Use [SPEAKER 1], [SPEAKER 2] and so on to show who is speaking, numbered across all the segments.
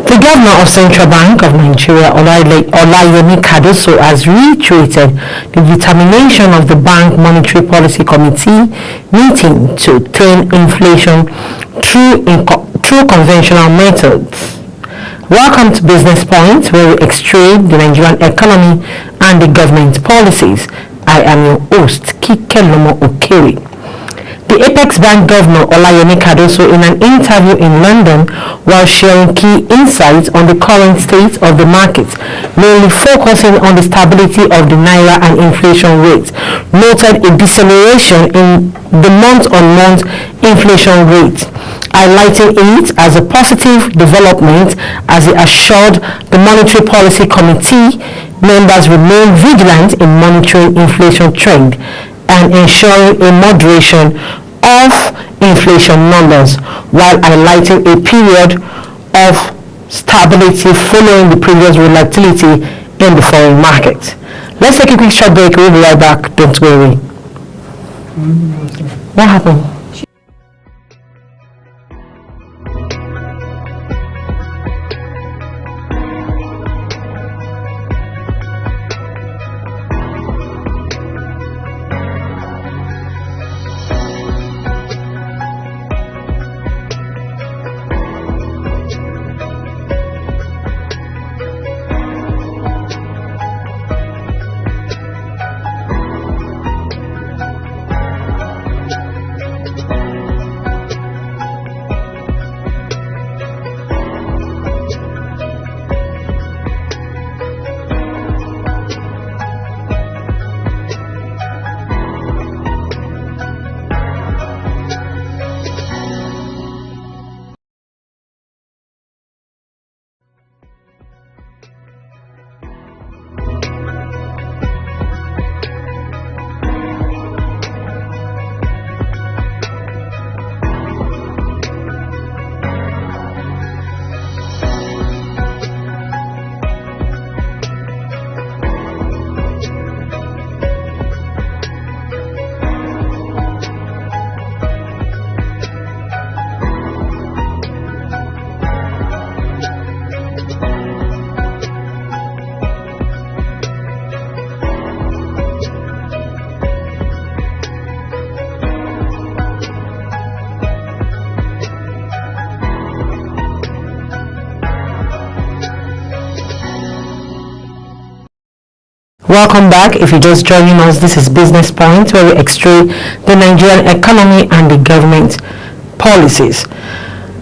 [SPEAKER 1] The governor of Central Bank of Nigeria, Olayemi Cardoso, has reiterated the determination of the Bank Monetary Policy Committee meeting to tame inflation through conventional methods. Welcome to Business Point, where we extract the Nigerian economy and the government policies. I am your host, Kikelomo Okere. The Apex Bank Governor Olayemi Cardoso, in an interview in London while sharing key insights on the current state of the market, mainly focusing on the stability of the Naira and inflation rates, noted a deceleration in the month-on-month inflation rate, highlighting it as a positive development as he assured the Monetary Policy Committee members remain vigilant in monitoring inflation trend and ensuring a moderation of inflation numbers, while highlighting a period of stability following the previous volatility in the foreign market. Let's take a quick short break. We'll be right back. Don't worry. What happened? Welcome back. If you're just joining us, this is Business Point, where we extract the Nigerian economy and the government policies.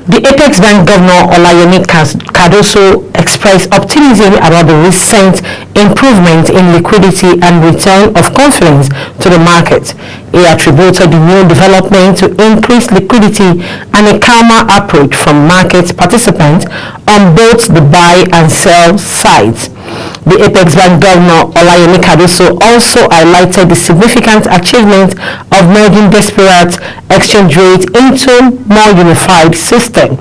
[SPEAKER 1] The Apex Bank Governor Olayemi Cardoso expressed optimism about the recent improvement in liquidity and return of confidence to the market. He attributed the new development to increased liquidity and a calmer approach from market participants on both the buy and sell sides. The Apex Bank Governor Olayemi Cardoso also highlighted the significant achievement of merging disparate exchange rates into more unified system,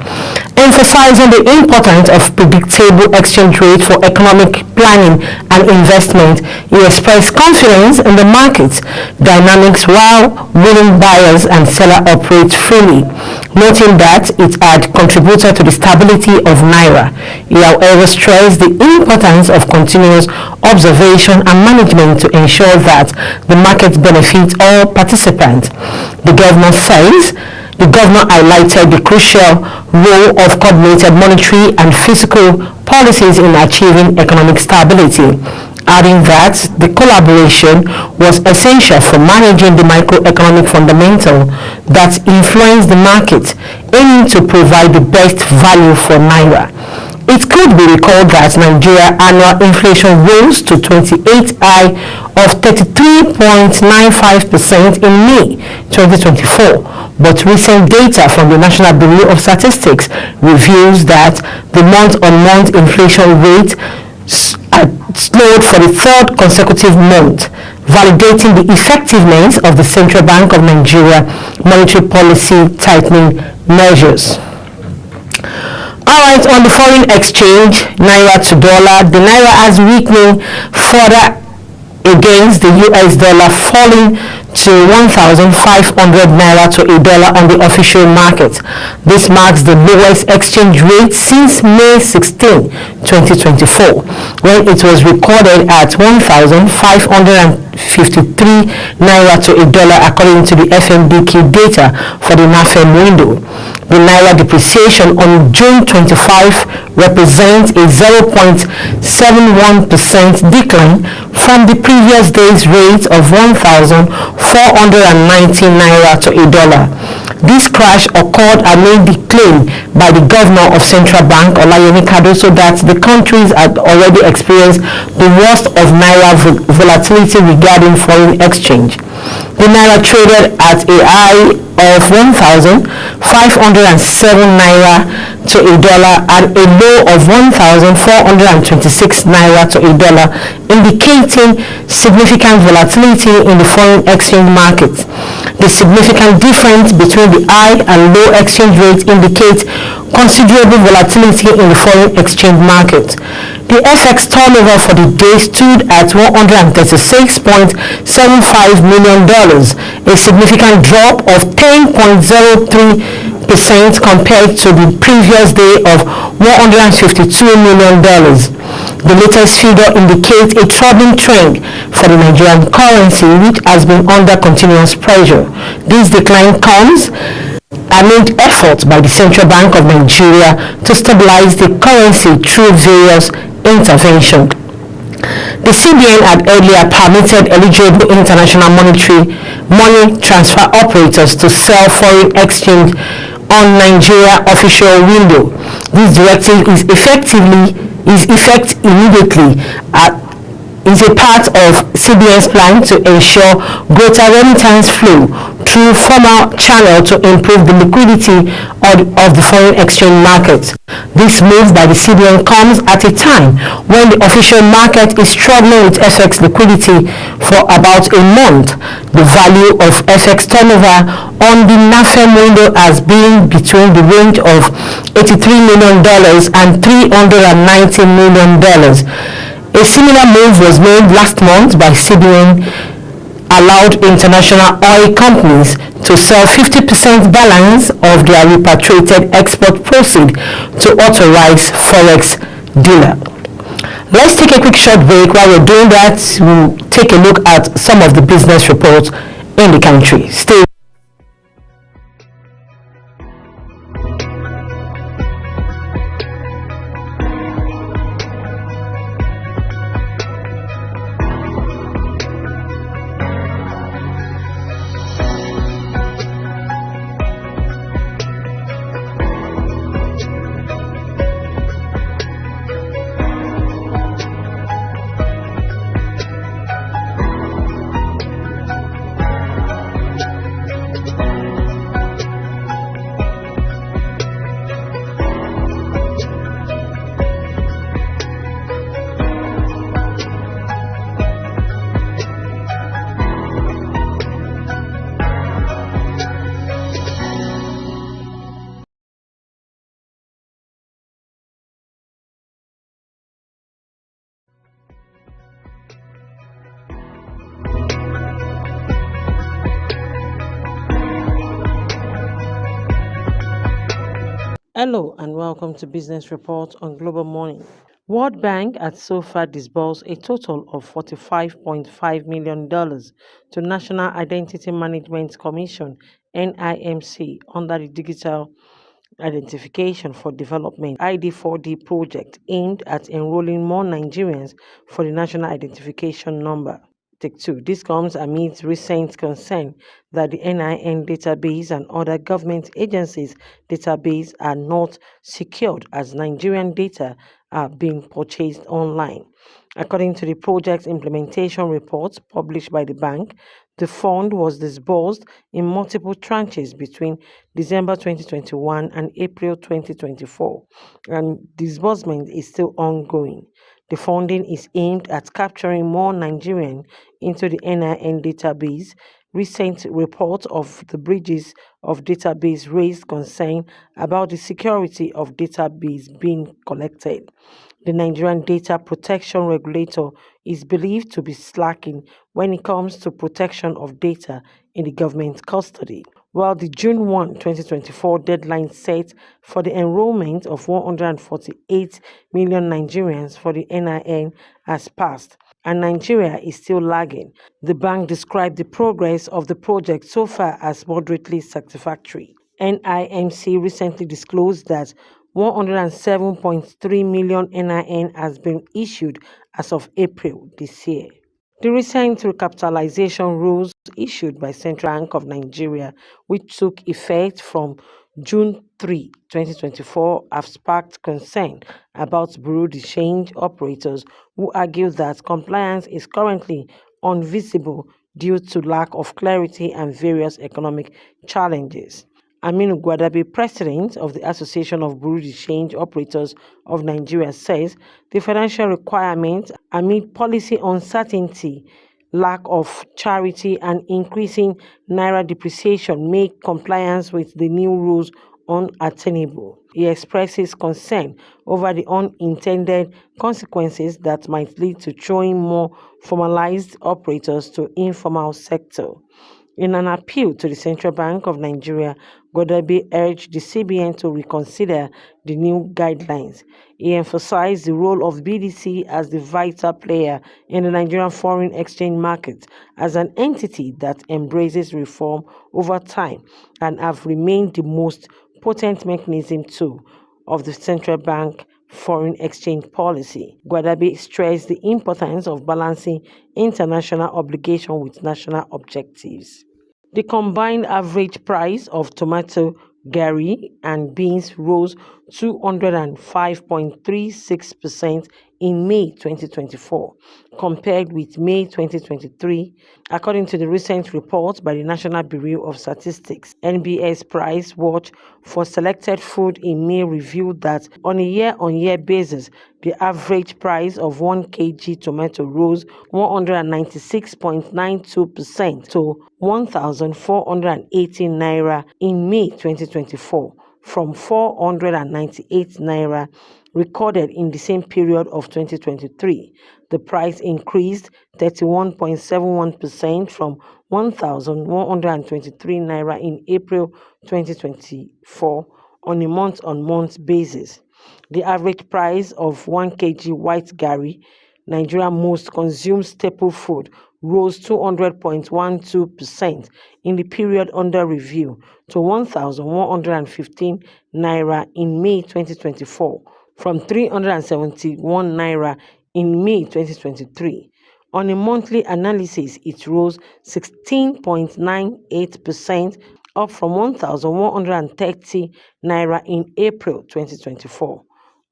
[SPEAKER 1] emphasizing the importance of predictable exchange rate for economic planning and investment. He expressed confidence in the market dynamics while willing buyers and sellers operate freely, noting that it had contributed to the stability of Naira. He however stressed the importance of continuous observation and management to ensure that the market benefits all participants. The governor says the governor highlighted the crucial role of coordinated monetary and fiscal policies in achieving economic stability, adding that the collaboration was essential for managing the microeconomic fundamentals that influence the market, aiming to provide the best value for Naira. It could be recalled that Nigeria annual inflation rose to 28 high of 33.95% in May 2024, but recent data from the National Bureau of Statistics reveals that the month-on-month inflation rate slowed for the third consecutive month, validating the effectiveness of the Central Bank of Nigeria monetary policy tightening measures. Alright, on the foreign exchange, Naira to dollar, the Naira has weakened further against the US dollar, falling to 1,500 naira to a dollar on the official market. This marks the lowest exchange rate since May 16, 2024, when it was recorded at 1,553 naira to a dollar according to the FMDQ data for the NAFEM window. The naira depreciation on June 25 represents a 0.71% decline from the previous day's rate of 1,490 naira to a dollar. This crash occurred amid the claim by the governor of Central Bank, Olayemi Cardoso, that the countries had already experienced the worst of naira volatility regarding foreign exchange. The naira traded at a high of 1,507 naira to a dollar and a low of 1,426 naira to a dollar, indicating significant volatility in the foreign exchange market. The significant difference between the high and low exchange rates indicates considerable volatility in the foreign exchange market. The FX turnover for the day stood at $136.75 million, a significant drop of 10.03% compared to the previous day of $152 million. The latest figure indicates a troubling trend for the Nigerian currency, which has been under continuous pressure. This decline comes amid efforts by the Central Bank of Nigeria to stabilize the currency through various interventions. The CBN had earlier permitted eligible international money transfer operators to sell foreign exchange on Nigeria official window. This directive is a part of CBN's plan to ensure greater remittance flow through formal channel to improve the liquidity of the foreign exchange market. This move by the CBN comes at a time when the official market is struggling with FX liquidity for about a month. The value of FX turnover on the NAFEM window has been between the range of $83 million and $390 million. A similar move was made last month by CBN, allowed international oil companies to sell 50% balance of their repatriated export proceeds to authorized forex dealer. Let's take a quick short break. While we're doing that, we'll take a look at some of the business reports in the country. Stay. Hello and welcome to Business Report on Global Morning. World Bank had so far disbursed a total of $45.5 million to National Identity Management Commission (NIMC) under the Digital Identification for Development ID4D project aimed at enrolling more Nigerians for the National Identification Number. Take two. This comes amid recent concern that the NIN database and other government agencies' database are not secured as Nigerian data are being purchased online. According to the project's implementation report published by the bank, the fund was disbursed in multiple tranches between December 2021 and April 2024, and disbursement is still ongoing. The funding is aimed at capturing more Nigerians into the NIN database, recent report of the breaches of database raised concern about the security of database being collected. The Nigerian Data Protection Regulator is believed to be slacking when it comes to protection of data in the government custody. While the June 1, 2024 deadline set for the enrollment of 148 million Nigerians for the NIN has passed, and Nigeria is still lagging, the bank described the progress of the project so far as moderately satisfactory. NIMC recently disclosed that 107.3 million NIN has been issued as of April this year. The recent recapitalization rules issued by Central Bank of Nigeria, which took effect from June 3, 2024, have sparked concern about Bureau de Change operators who argue that compliance is currently invisible due to lack of clarity and various economic challenges. Aminu Gwadabe, president of the Association of Bureau de Change Operators of Nigeria, says the financial requirements amid policy uncertainty, lack of clarity, and increasing naira depreciation make compliance with the new rules unattainable. He expresses concern over the unintended consequences that might lead to throwing more formalized operators to informal sector. In an appeal to the Central Bank of Nigeria, Gwadabe urged the CBN to reconsider the new guidelines. He emphasized the role of BDC as the vital player in the Nigerian foreign exchange market as an entity that embraces reform over time and have remained the most potent mechanism too of the central bank foreign exchange policy. Gwadabe stressed the importance of balancing international obligation with national objectives. The combined average price of tomato, gari, and beans rose 205.36% in May 2024, compared with May 2023, according to the recent report by the National Bureau of Statistics. NBS Price Watch for selected food in May revealed that on a year-on-year basis, the average price of 1 kg tomato rose 196.92% to 1,418 naira in May 2024, from 498 naira recorded in the same period of 2023. The price increased 31.71% from 1,123 naira in April 2024 on a month-on-month basis. The average price of 1 kg white gari, Nigeria's most consumed staple food, rose 200.12% in the period under review to 1,115 naira in May 2024, from 371 naira in May 2023. On a monthly analysis, it rose 16.98%, up from 1,130 naira in April 2024.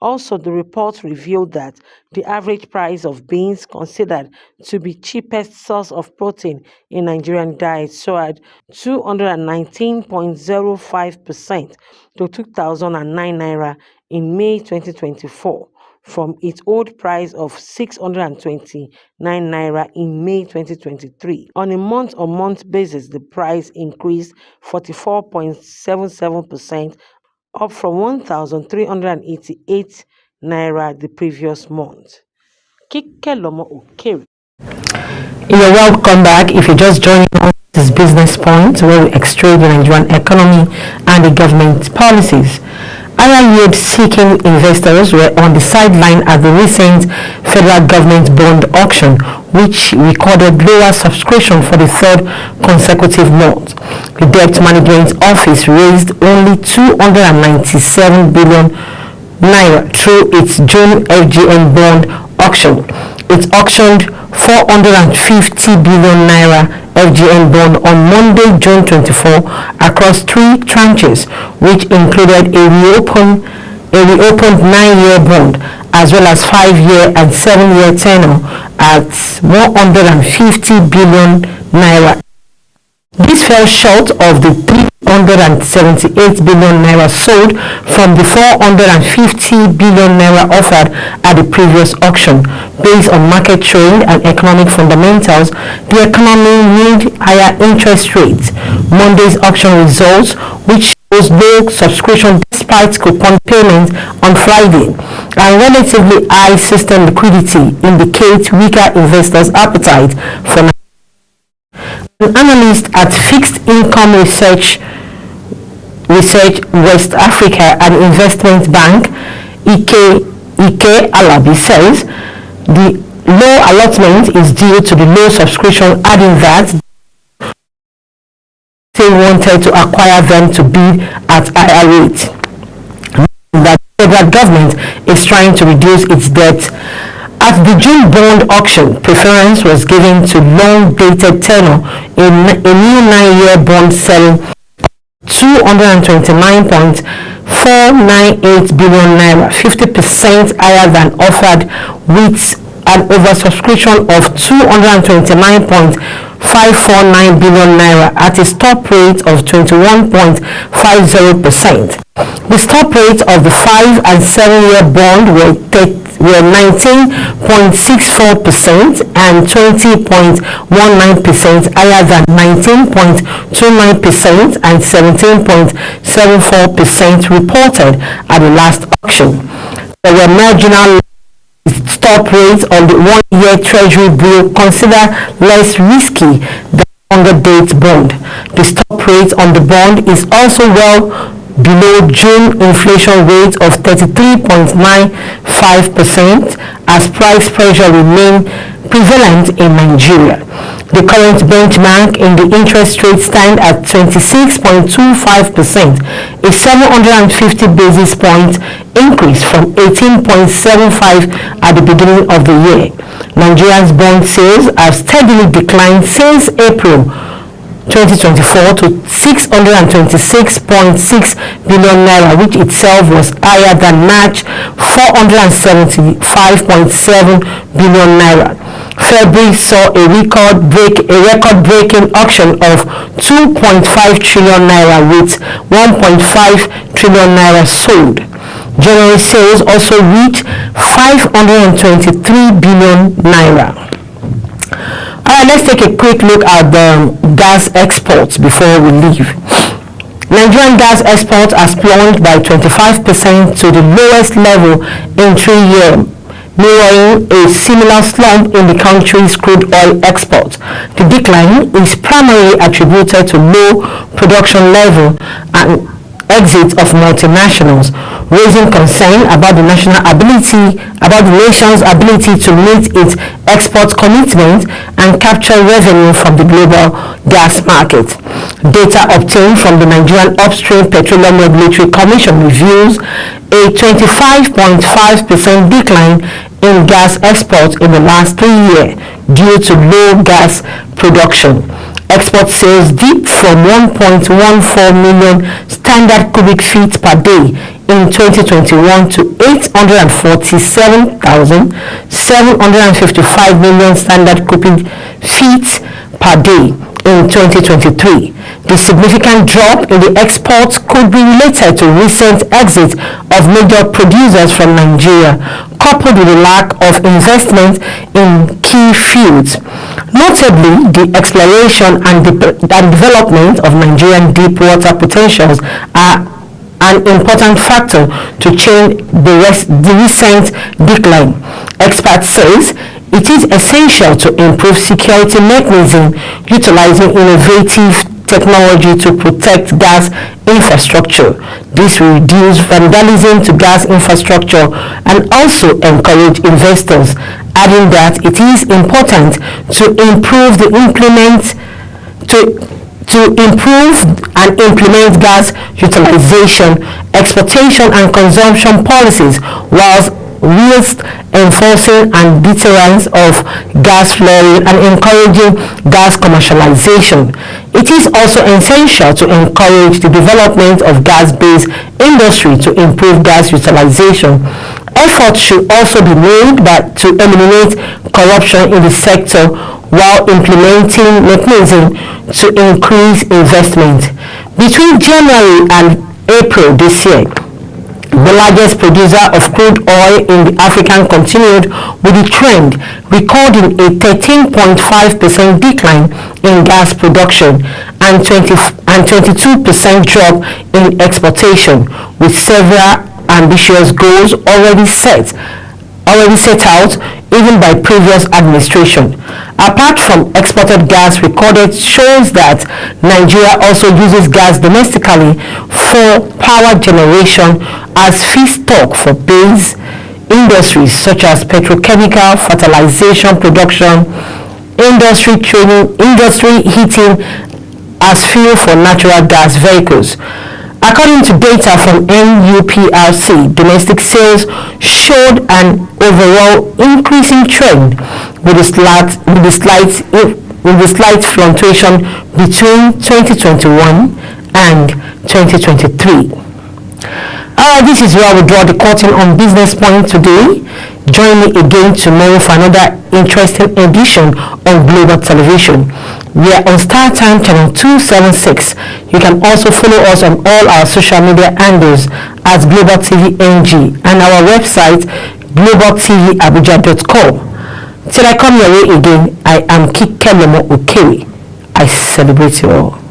[SPEAKER 1] Also, the report revealed that the average price of beans, considered to be cheapest source of protein in Nigerian diet, soared 219.05% to 2,009 naira in May 2024, from its old price of 629 naira in May 2023. On a month-on-month basis, the price increased 44.77%, up from 1,388 naira the previous month. Kikelomo Okere.
[SPEAKER 2] You're welcome back. If you're just joining us, this is Business Point, where we extract the Nigerian economy and the government policies. Higher yield-seeking investors were on the sideline at the recent federal government bond auction, which recorded lower subscription for the third consecutive month. The Debt Management Office raised only 297 billion naira through its June FGN bond auction. It auctioned 450 billion naira FGN bond on Monday, June 24, across 3 tranches, which included a reopened 9-year bond, as well as 5-year and 7-year tenor at 150 billion naira. This fell short of the 178 billion naira sold from the 450 billion naira offered at the previous auction. Based on market trend and economic fundamentals, the economy need higher interest rates. Monday's auction results, which shows low subscription despite coupon payments on Friday and relatively high system liquidity, indicate weaker investors' appetite for. An analyst at Fixed Income Research West Africa and Investment Bank, Ike Alabi, says the low allotment is due to the low subscription, adding that they wanted to acquire them to bid at higher rates. That the federal government is trying to reduce its debt. At the June bond auction, preference was given to long-dated tenor in a new 9-year bond selling 229.498 billion naira, 50% higher than offered, with an oversubscription of 229.549 billion naira at a stop rate of 21.50%. The stop rate of the 5 and 7-year bond were 19.64% and 20.19% higher than 19.29% and 17.74% reported at the last auction. There were marginal stop rates on the 1-year Treasury bill considered less risky than longer date bond. The stop rate on the bond is also well below June inflation rate of 33.95% as price pressure remains prevalent in Nigeria. The current benchmark in the interest rate stand at 26.25%, a 750 basis point increase from 18.75 at the beginning of the year. Nigeria's bond sales have steadily declined since April 2024 to 626.6 billion naira, which itself was higher than March 475.7 billion naira. February saw a record-breaking auction of 2.5 trillion naira with 1.5 trillion naira sold. January sales also reached 523 billion naira. Alright, let's take a quick look at the gas exports before we leave. Nigerian gas exports has plunged by 25% to the lowest level in 3 years, mirroring a similar slump in the country's crude oil exports. The decline is primarily attributed to low production level and exit of multinationals, raising concern about the nation's ability to meet its export commitments and capture revenue from the global gas market. Data obtained from the Nigerian Upstream Petroleum Regulatory Commission reveals a 25.5% decline in gas exports in the last 3 years due to low gas production. Export sales dipped from 1.14 million standard cubic feet per day in 2021 to 847,755 million standard cubic feet per day in 2023. The significant drop in the exports could be related to recent exit of major producers from Nigeria, coupled with the lack of investment in key fields. Notably, the exploration and development of Nigerian deep water potentials are an important factor to change the recent decline. Experts says it is essential to improve security mechanisms utilizing innovative technology to protect gas infrastructure. This will reduce vandalism to gas infrastructure and also encourage investors, adding that it is important to improve and implement gas utilization, exportation and consumption policies whilst enforcing and deterrence of gas flaring and encouraging gas commercialization. It is also essential to encourage the development of gas-based industry to improve gas utilization. Efforts should also be made to eliminate corruption in the sector while implementing mechanisms to increase investment. Between January and April this year, the largest producer of crude oil in the African continued with the trend, recording a 13.5% decline in gas production and 22% drop in exportation, with several ambitious goals already set out even by previous administration. Apart from exported gas recorded shows that Nigeria also uses gas domestically for power generation as feedstock for base industries such as petrochemical, fertilization production, industry heating as fuel for natural gas vehicles. According to data from NUPRC, domestic sales showed an overall increasing trend with a slight fluctuation between 2021 and 2023. This is where we draw the curtain on Business Point today. Join me again tomorrow for another interesting edition on Global Television. We are on Star Time channel 276. You can also follow us on all our social media handles as Global TV NG and our website globaltvabuja.com. Till I come your way again, I am Kikelomo Okewe. I celebrate you all.